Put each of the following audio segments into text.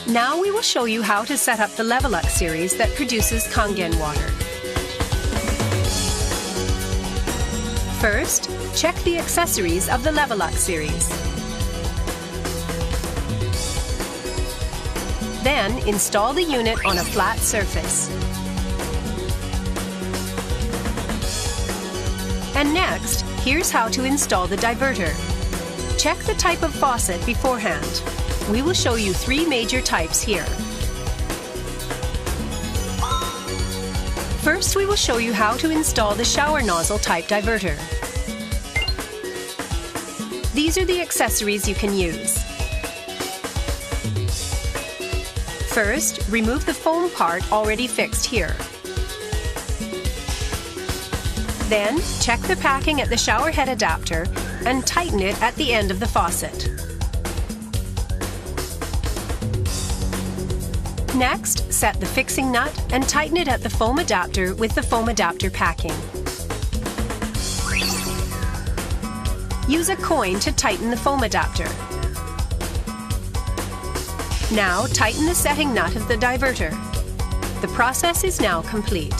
Now we will show you how to set up the Level-Up series that produces Kangen water. First, check the accessories of the Level-Up series. Then, install the unit on a flat surface. And next, here's how to install the diverter. Check the type of faucet beforehand. We will show you 3 major types here. First, we will show you how to install the shower nozzle type diverter. These are the accessories you can use. First, remove the foam part already fixed here. Then, check the packing at the shower head adapter and tighten it at the end of the faucet. Next, set the fixing nut and tighten it at the foam adapter with the foam adapter packing. Use a coin to tighten the foam adapter. Now, tighten the setting nut of the diverter. The process is now complete.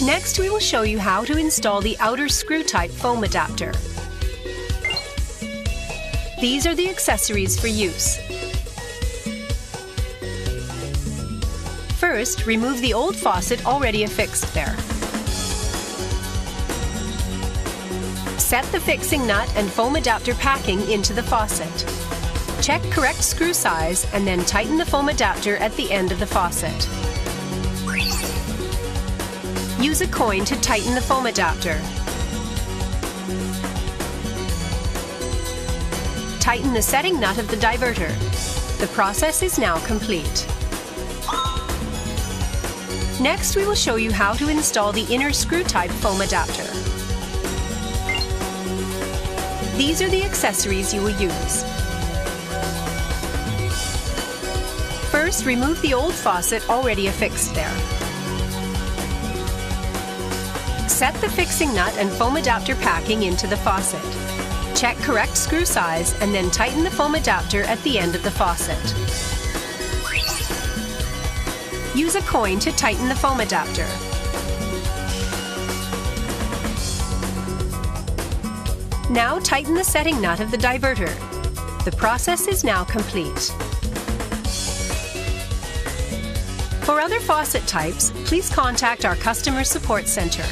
Next, we will show you how to install the outer screw-type foam adapter. These are the accessories for use. First, remove the old faucet already affixed there. Set the fixing nut and foam adapter packing into the faucet. Check correct screw size and then tighten the foam adapter at the end of the faucet. Use a coin to tighten the foam adapter. Tighten the setting nut of the diverter. The process is now complete. Next, we will show you how to install the inner screw-type foam adapter. These are the accessories you will use. First, remove the old faucet already affixed there. Set the fixing nut and foam adapter packing into the faucet. Check correct screw size and then tighten the foam adapter at the end of the faucet. Use a coin to tighten the foam adapter. Now tighten the setting nut of the diverter. The process is now complete. For other faucet types, please contact our Customer Support Center.